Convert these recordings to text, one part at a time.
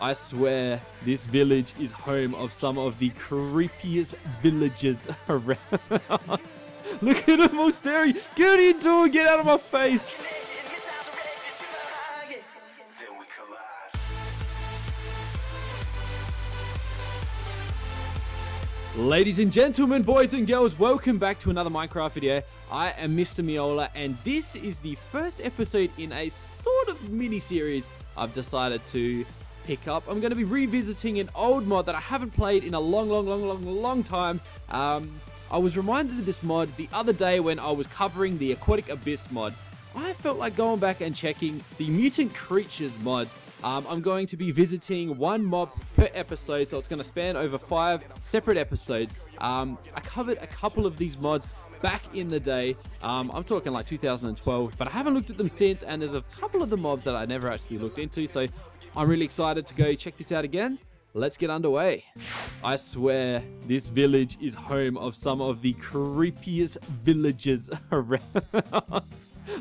I swear this village is home of some of the creepiest villagers around. Look at them all staring. Get what are you doing? Get out of my face. Ladies and gentlemen, boys and girls, welcome back to another Minecraft video. I am Mr. Miola, and this is the first episode in a sort of mini-series I've decided to pick up. I'm going to be revisiting an old mod that I haven't played in a long time. I was reminded of this mod the other day when I was covering the Aquatic Abyss mod. I felt like going back and checking the Mutant Creatures mod. I'm going to be visiting one mob per episode, so it's going to span over 5 separate episodes. I covered a couple of these mods back in the day. I'm talking like 2012, but I haven't looked at them since, and there's a couple of the mobs that I never actually looked into, so I'm really excited to go check this out again. Let's get underway. I swear this village is home of some of the creepiest villagers around.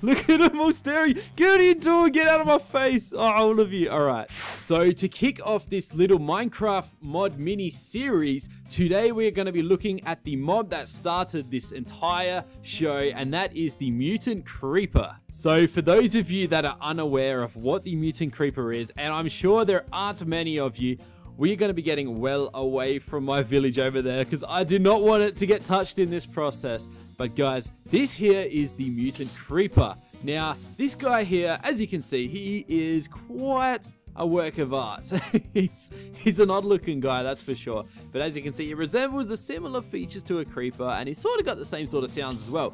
Look at them all staring. Get what are you doing? Get out of my face. Oh, all of you. All right. So to kick off this little Minecraft mod mini series, today we're going to be looking at the mob that started this entire show, and that is the Mutant Creeper. So for those of you that are unaware of what the Mutant Creeper is, and I'm sure there aren't many of you, we're going to be getting well away from my village over there because I do not want it to get touched in this process. But guys, this here is the Mutant Creeper. Now, this guy here, as you can see, he is quite a work of art. he's an odd looking guy, that's for sure. But as you can see, he resembles the similar features to a creeper, and he's sort of got the same sort of sounds as well.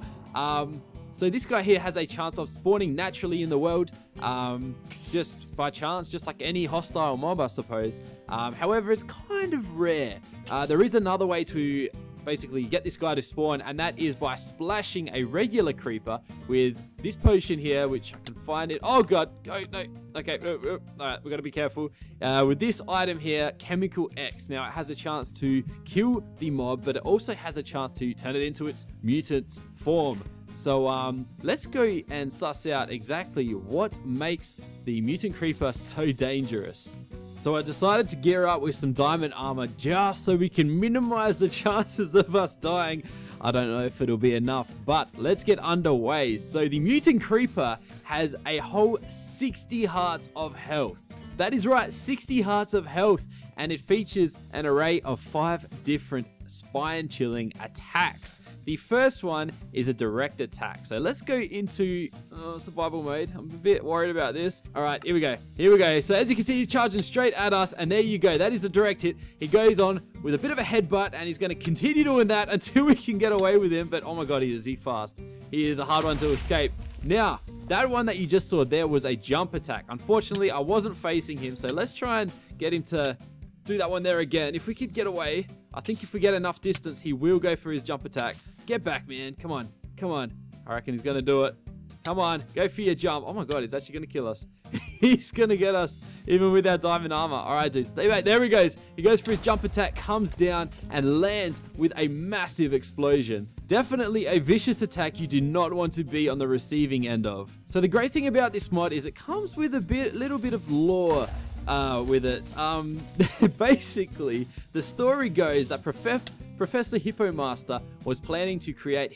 So this guy here has a chance of spawning naturally in the world, just by chance, just like any hostile mob, I suppose. However, it's kind of rare. There is another way to basically get this guy to spawn, and that is by splashing a regular creeper with this potion here, which I can find it. Oh god, go, no, okay, all right, we gotta be careful. With this item here, Chemical X. Now, it has a chance to kill the mob, but it also has a chance to turn it into its mutant form. So let's go and suss out exactly what makes the Mutant Creeper so dangerous. So I decided to gear up with some diamond armor just so we can minimize the chances of us dying. I don't know if it'll be enough, but let's get underway. So the Mutant Creeper has a whole 60 hearts of health. That is right, 60 hearts of health, and it features an array of 5 different spine-chilling attacks. The first one is a direct attack. So let's go into survival mode. I'm a bit worried about this. All right, here we go. Here we go. So as you can see, he's charging straight at us, and there you go. That is a direct hit. He goes on with a bit of a headbutt, and he's going to continue doing that until we can get away with him. But oh my god, is he fast. He is a hard one to escape. Now, that one that you just saw there was a jump attack. Unfortunately, I wasn't facing him, so let's try and get him to do that one there again. If we could get away, I think if we get enough distance, he will go for his jump attack. Get back, man. Come on. Come on. I reckon he's going to do it. Come on. Go for your jump. Oh my god, he's actually going to kill us. He's going to get us even with our diamond armor. All right, dude. Stay back. There he goes. He goes for his jump attack, comes down, and lands with a massive explosion. Definitely a vicious attack you do not want to be on the receiving end of. So the great thing about this mod is it comes with a little bit of lore with it. Basically, the story goes that Professor Hippo Master was planning to create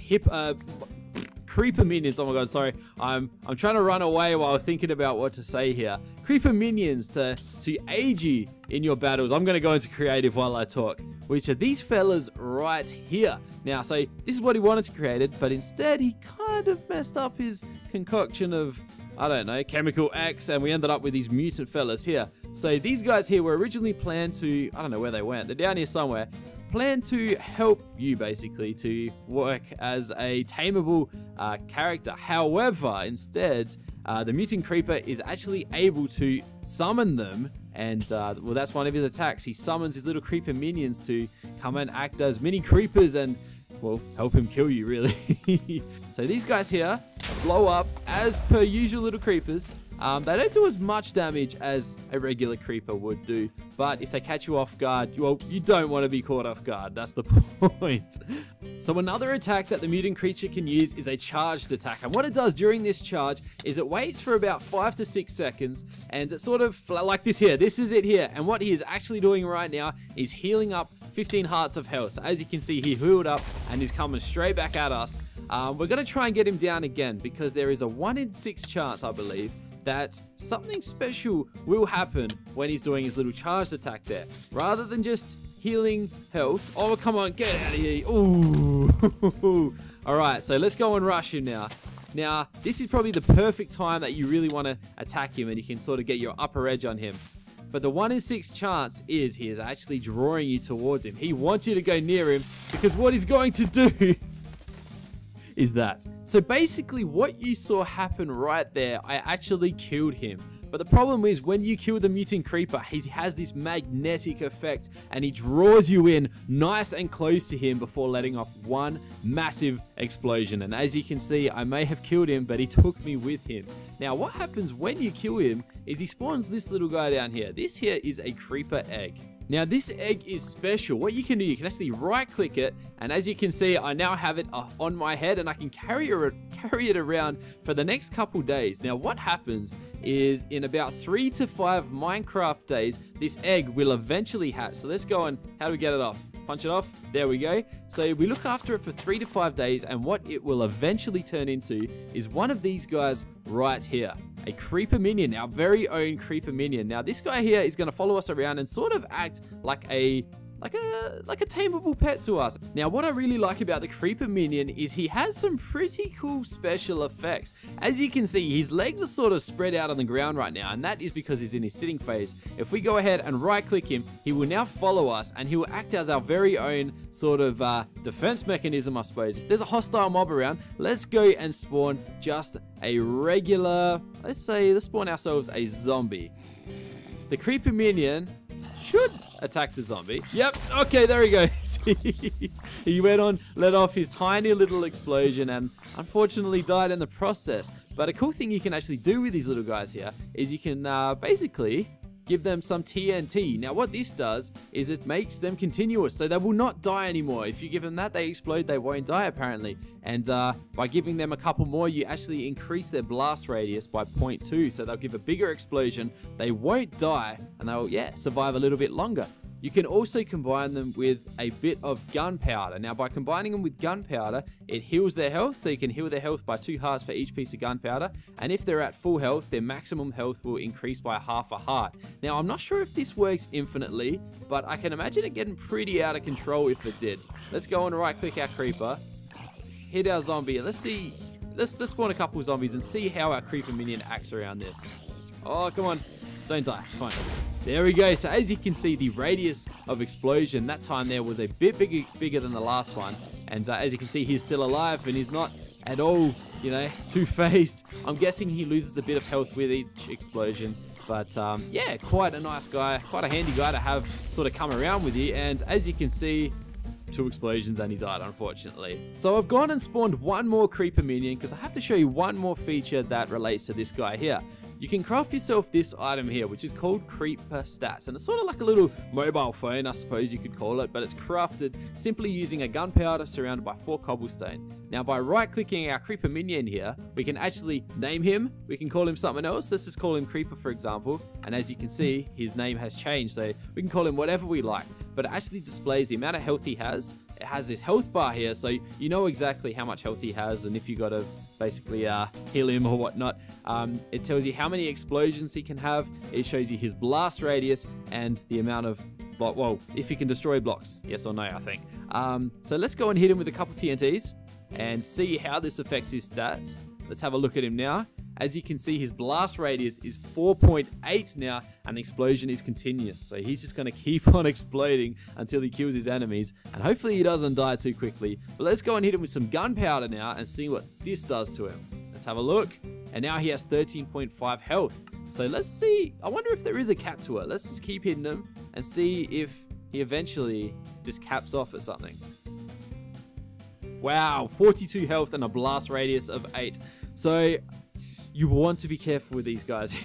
creeper minions. Oh my god, sorry. I'm trying to run away while thinking about what to say here. Creeper minions to aid you in your battles. I'm going to go into creative while I talk, which are these fellas right here. Now, so this is what he wanted to create it, but instead he kind of messed up his concoction of, I don't know, Chemical X, and we ended up with these mutant fellas here. So these guys here were originally planned to, I don't know where they went, they're down here somewhere, planned to help you basically to work as a tameable character. However, instead, the Mutant Creeper is actually able to summon them, and well, that's one of his attacks. He summons his little creeper minions to come and act as mini creepers and, well, help him kill you, really. So these guys here blow up as per usual little creepers, They don't do as much damage as a regular creeper would do, but if they catch you off guard, well, you don't want to be caught off guard. That's the point. So another attack that the mutant creature can use is a charged attack. And what it does during this charge is it waits for about 5 to 6 seconds, and it's sort of like this here. This is it here. And what he is actually doing right now is healing up 15 hearts of health. So as you can see, he healed up and he's coming straight back at us. We're going to try and get him down again because there is a 1 in 6 chance, I believe, that something special will happen when he's doing his little charged attack there. Rather than just healing health. Oh, come on, get out of here. Ooh. Alright, so let's go and rush him now. Now, this is probably the perfect time that you really want to attack him and you can sort of get your upper edge on him. But the 1 in 6 chance is he is actually drawing you towards him. He wants you to go near him because what he's going to do is that. So basically what you saw happen right there, I actually killed him. But the problem is when you kill the mutant creeper, he has this magnetic effect and he draws you in nice and close to him before letting off one massive explosion. And as you can see, I may have killed him, but he took me with him. Now what happens when you kill him is he spawns this little guy down here. This here is a creeper egg. Now this egg is special. What you can do, you can actually right click it, and as you can see, I now have it on my head and I can carry it around for the next couple days. Now what happens is in about 3 to 5 Minecraft days, this egg will eventually hatch. So let's go and, how do we get it off? Punch it off. There we go. So we look after it for 3 to 5 days, and what it will eventually turn into is one of these guys right here. A creeper minion, our very own creeper minion. Now this guy here is going to follow us around and sort of act like a tameable pet to us. Now what I really like about the creeper minion is he has some pretty cool special effects. As you can see, his legs are sort of spread out on the ground right now, and that is because he's in his sitting phase. If we go ahead and right click him, he will now follow us and he will act as our very own sort of defense mechanism, I suppose. If there's a hostile mob around, let's go and spawn just a regular, let's spawn ourselves a zombie. The creeper minion should attack the zombie. Yep, okay, there he goes. He went on, let off his tiny little explosion and unfortunately died in the process. But a cool thing you can actually do with these little guys here is you can basically give them some TNT. Now what this does is it makes them continuous, so they will not die anymore. If you give them that, they explode, they won't die apparently. And by giving them a couple more, you actually increase their blast radius by 0.2, so they'll give a bigger explosion, they won't die, and they'll, survive a little bit longer. You can also combine them with a bit of gunpowder. Now by combining them with gunpowder, it heals their health, so you can heal their health by 2 hearts for each piece of gunpowder, and if they're at full health, their maximum health will increase by half a heart. Now I'm not sure if this works infinitely, but I can imagine it getting pretty out of control if it did. Let's go and right click our creeper, hit our zombie, and let's spawn a couple of zombies and see how our creeper minion acts around this. Oh, come on, don't die, come on. There we go. So as you can see, the radius of explosion that time there was a bit bigger than the last one. And as you can see, he's still alive and he's not at all, too phased. I'm guessing he loses a bit of health with each explosion. But yeah, quite a nice guy, quite a handy guy to have sort of come around with you. And as you can see, 2 explosions and he died, unfortunately. So I've gone and spawned one more creeper minion because I have to show you one more feature that relates to this guy here. You can craft yourself this item here, which is called Creeper Stats, and it's sort of like a little mobile phone, I suppose you could call it, but it's crafted simply using a gunpowder surrounded by 4 cobblestone. Now by right clicking our creeper minion here, we can actually name him, we can call him something else. Let's just call him Creeper for example, and as you can see, his name has changed, so we can call him whatever we like, but it actually displays the amount of health he has. It has this health bar here, so you know exactly how much health he has, and if you got to basically heal him or whatnot. It tells you how many explosions he can have. It shows you his blast radius and the amount of, well, if he can destroy blocks, yes or no, I think. So let's go and hit him with a couple TNTs and see how this affects his stats. Let's have a look at him now. As you can see, his blast radius is 4.8 now, and the explosion is continuous. So he's just going to keep on exploding until he kills his enemies, and hopefully he doesn't die too quickly. But let's go and hit him with some gunpowder now and see what this does to him. Let's have a look. And now he has 13.5 health. So let's see. I wonder if there is a cap to it. Let's just keep hitting him and see if he eventually just caps off at something. Wow, 42 health and a blast radius of 8. So you want to be careful with these guys.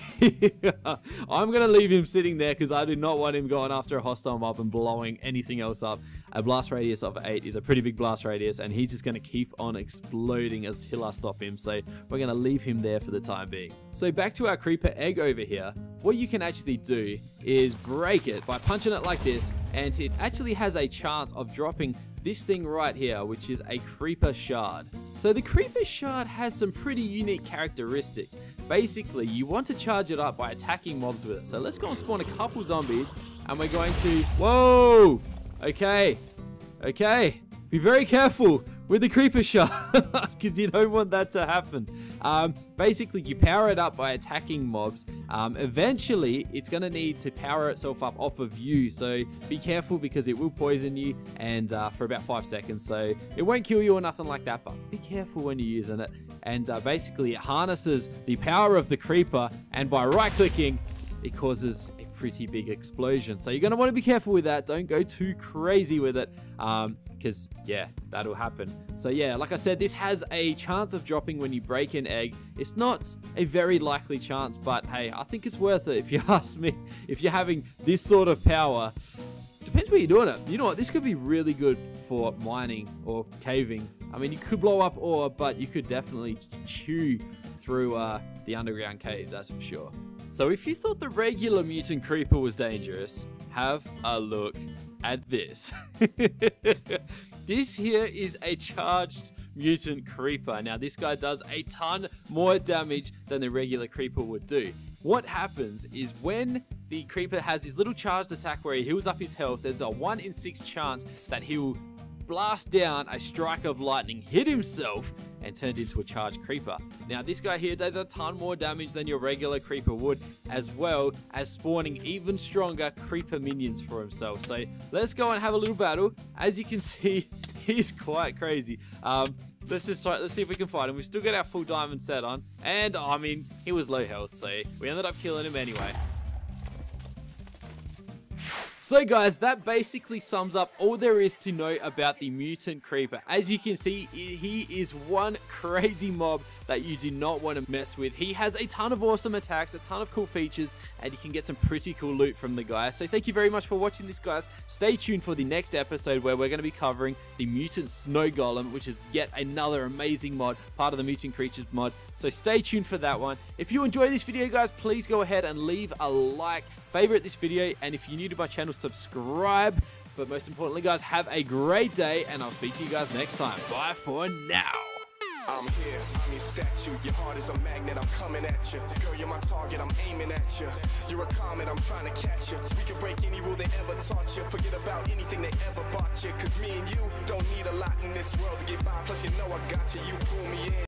I'm going to leave him sitting there because I do not want him going after a hostile mob and blowing anything else up. A blast radius of 8 is a pretty big blast radius, and he's just going to keep on exploding until I stop him. So we're going to leave him there for the time being. So back to our creeper egg over here. What you can actually do is break it by punching it like this, and it actually has a chance of dropping this thing right here, which is a creeper shard. So the creeper shard has some pretty unique characteristics. Basically, you want to charge it up by attacking mobs with it. So let's go and spawn a couple zombies, and we're going to... Whoa! Okay. Okay. Be very careful with the creeper shard, because you don't want that to happen. Basically, you power it up by attacking mobs. Eventually, it's going to need to power itself up off of you, so be careful because it will poison you, and for about 5 seconds, so it won't kill you or nothing like that, but be careful when you're using it. And basically, it harnesses the power of the creeper, and by right-clicking, it causes a pretty big explosion. So you're going to want to be careful with that. Don't go too crazy with it, because yeah, that'll happen. So yeah, like I said, this has a chance of dropping when you break an egg. It's not a very likely chance, but hey, I think it's worth it if you ask me. If you're having this sort of power, depends where you're doing it. You know what, this could be really good for mining or caving. I mean, you could blow up ore, but you could definitely chew through the underground caves, that's for sure. So if you thought the regular mutant creeper was dangerous, have a look at this. This here is a charged mutant creeper. Now this guy does a ton more damage than the regular creeper would do. What happens is when the creeper has his little charged attack where he heals up his health, there's a 1 in 6 chance that he'll blast down a strike of lightning, hit himself, and turned into a charged creeper. Now this guy here does a ton more damage than your regular creeper would, as well as spawning even stronger creeper minions for himself. So let's go and have a little battle. As you can see, he's quite crazy. Let's see if we can fight him. We've still got our full diamond set on, and I mean, he was low health, so we ended up killing him anyway. So guys, that basically sums up all there is to know about the mutant creeper. As you can see, he is one crazy mob that you do not want to mess with. He has a ton of awesome attacks, a ton of cool features, and you can get some pretty cool loot from the guy. So thank you very much for watching this, guys. Stay tuned for the next episode where we're going to be covering the mutant snow golem, which is yet another amazing mod, part of the mutant creatures mod. So stay tuned for that one. If you enjoy this video, guys, please go ahead and leave a like, favorite this video, and if you're new to my channel, subscribe. But most importantly, guys, have a great day, and I'll speak to you guys next time. Bye for now. I'm here, I'm your statue. Your heart is a magnet, I'm coming at you. Girl, you're my target, I'm aiming at you. You're a comet, I'm trying to catch you. We can break any rule they ever taught you. Forget about anything they ever bought you. Cause me and you don't need a lot in this world to get by. Plus you know I got you, you pull me in.